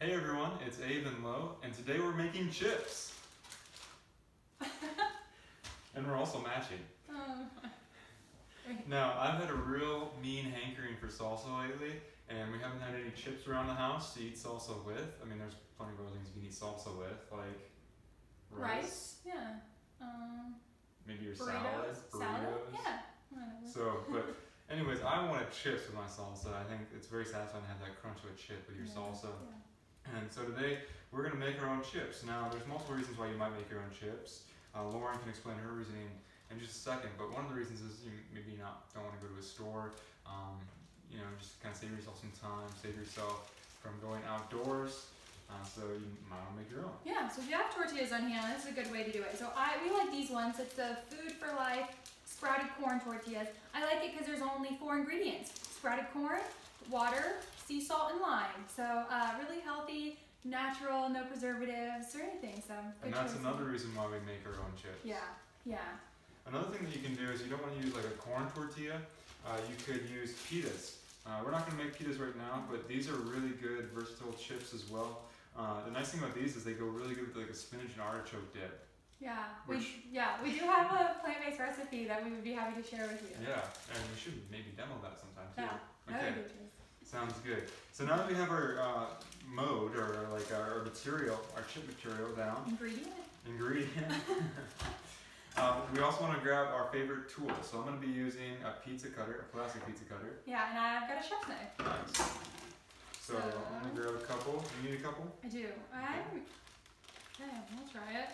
Hey everyone, it's Abe and Lo, and today we're making chips. And we're also matching. Now, I've had a real mean hankering for salsa lately, and we haven't had any chips around the house to eat salsa with. I mean, there's plenty of other things you can eat salsa with, like rice. Yeah. Maybe your Burritos. burritos. Yeah. Whatever. So, but anyways, I wanted chips with my salsa. I think it's very satisfying to have that crunch of a chip with your salsa. Yeah. And so today we're going to make our own chips. Now there's multiple reasons why you might make your own chips. Lauren can explain her reasoning in just a second, but one of the reasons is you maybe don't want to go to a store, just kind of save yourself some time, save yourself from going outdoors, so you might want to make your own. Yeah, so if you have tortillas on hand, this is a good way to do it. So we like these ones. It's the Food for Life sprouted corn tortillas. I like it because there's only 4 ingredients: sprouted corn, water, sea salt, and lime. So really healthy, natural, no preservatives or anything. So and that's another reason why we make our own chips. Yeah. Another thing that you can do is you don't want to use like a corn tortilla. You could use pitas. We're not going to make pitas right now, but these are really good, versatile chips as well. The nice thing about these is they go really good with like a spinach and artichoke dip. Yeah, we do have a plant-based recipe that we would be happy to share with you. Yeah, and we should maybe demo that sometime too. Yeah, Okay. Sounds good. So now that we have our mode, or like our material, our chip material down. Ingredient. We also want to grab our favorite tool. So I'm going to be using a pizza cutter, a plastic pizza cutter. Yeah, and I've got a chef's knife. Nice. So I'm going to grab a couple. You need a couple? I do. Okay, I'll try it.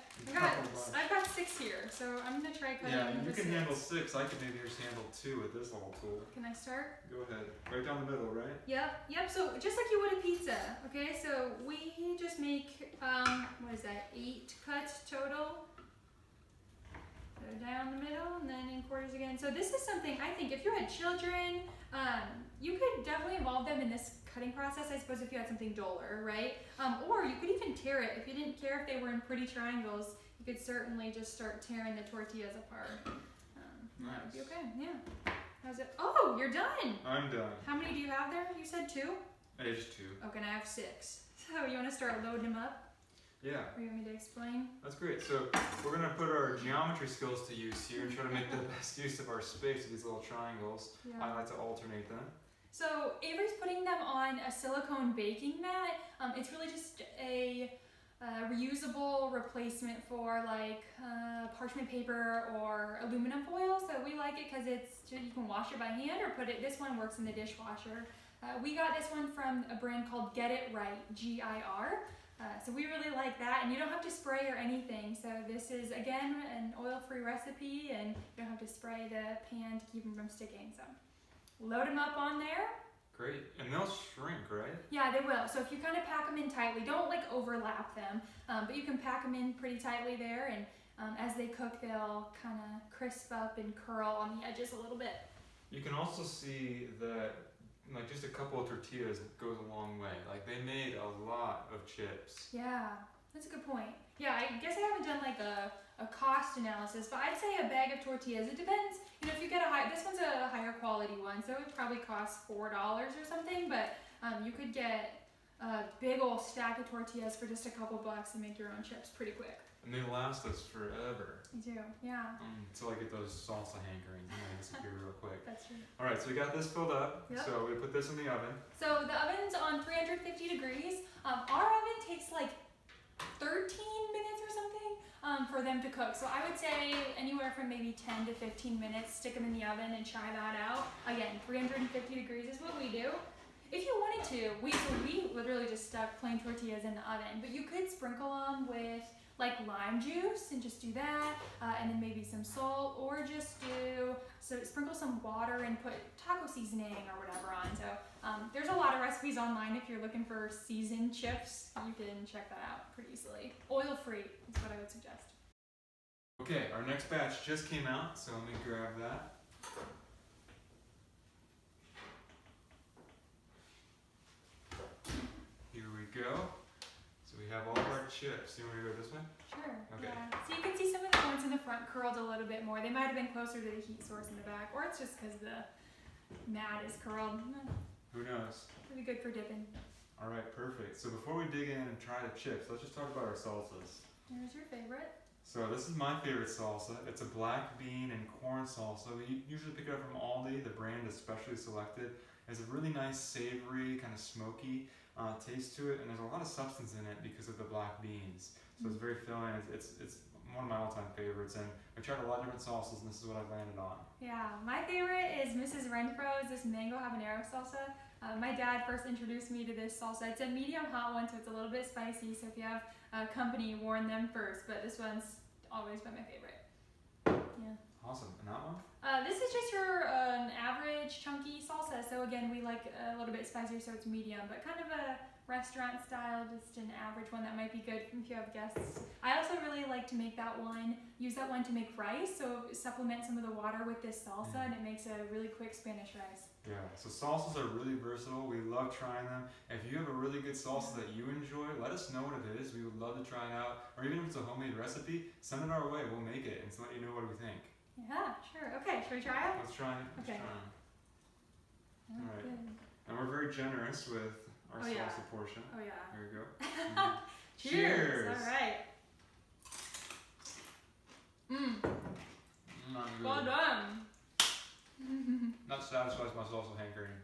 I've got 6 here, so I'm going to try cutting. Yeah, you can handle 6. I could maybe just handle 2 with this little tool. Can I start? Go ahead. Right down the middle, right? Yep. So just like you would a pizza, okay? So we just make, 8 cuts total. Go down the middle and then in quarters again. So this is something I think if you had children, you could definitely involve them in this cutting process, I suppose, if you had something duller, right? Or you could even tear it. If you didn't care if they were in pretty triangles, you could certainly just start tearing the tortillas apart. Nice. That would be okay, yeah. How's it? Oh, you're done. I'm done. How many do you have there? You said 2? Just 2. Okay, and I have 6. So you want to start loading them up? Yeah. Or you want me to explain? That's great. So we're going to put our geometry skills to use here and try to make the best use of our space with these little triangles. Yeah. I like to alternate them. So Avery's putting them on a silicone baking mat. It's really just a reusable replacement for like parchment paper or aluminum foil. So we like it because you can wash it by hand or this one works in the dishwasher. We got this one from a brand called Get It Right, GIR. So we really like that, and you don't have to spray or anything. So this is, again, an oil-free recipe, and you don't have to spray the pan to keep them from sticking. So load them up on there. Great. And they'll shrink, right? Yeah, they will. So if you kind of pack them in tightly, don't like overlap them, but you can pack them in pretty tightly there, and as they cook, they'll kind of crisp up and curl on the edges a little bit. You can also see that like just a couple of tortillas goes a long way. Like they made a lot of chips. Yeah, that's a good point. Yeah, I guess I haven't done like a cost analysis, but I'd say a bag of tortillas, it depends. If you get this one's a higher quality one, so it probably costs $4 or something, but you could get a big old stack of tortillas for just a couple bucks and make your own chips pretty quick. And they last us forever. They do, yeah. Until I get those salsa hankerings, and they disappear real quick. That's true. All right, so we got this filled up. Yep. So we put this in the oven. So the oven's on 350 degrees. Our oven takes like 13 minutes or something for them to cook. So I would say anywhere from maybe 10 to 15 minutes, stick them in the oven and try that out. Again, 350 degrees is what we do. If you wanted to, we literally just stuck plain tortillas in the oven, but you could sprinkle them with like lime juice and just do that, and then maybe some salt, or just sprinkle some water and put taco seasoning or whatever on. So there's a lot of recipes online if you're looking for seasoned chips. You can check that out pretty easily. Oil-free is what I would suggest. Okay, our next batch just came out, so let me grab that. Here we go. So we have all of our chips. You want me to go this way? Sure. Okay. Yeah. So you can see some of the ones in the front curled a little bit more. They might have been closer to the heat source in the back, or it's just because the mat is curled. Who knows? Pretty good for dipping. All right, perfect. So before we dig in and try the chips, let's just talk about our salsas. Here's your favorite. So this is my favorite salsa. It's a black bean and corn salsa. We usually pick it up from Aldi. The brand is specially selected. It has a really nice savory, kind of smoky taste to it, and there's a lot of substance in it because of the black beans. So it's very filling. It's one of my all-time favorites, and I tried a lot of different salsas, and this is what I've landed on. Yeah, my favorite is Mrs. Renfro's, this mango habanero salsa. My dad first introduced me to this salsa. It's a medium hot one, so it's a little bit spicy, so if you have company, warn them first, but this one's always been my favorite. Yeah. Awesome. And that one? This is just your average chunky salsa, so again, we like a little bit spicier, so it's medium, but kind of a restaurant style, just an average one that might be good if you have guests. I also really like to make that one, use that one to make rice, so supplement some of the water with this salsa, and it makes a really quick Spanish rice. Yeah, so salsas are really versatile. We love trying them. If you have a really good salsa that you enjoy, let us know what it is. We would love to try it out. Or even if it's a homemade recipe, send it our way. We'll make it and let you know what we think. Yeah, sure. Okay, should we try it? Let's try it. Okay. All right. And we're very generous with our salsa portion. Oh yeah. There we go. Cheers. All right. Not good. Well done. Not satisfied with my salsa hankering.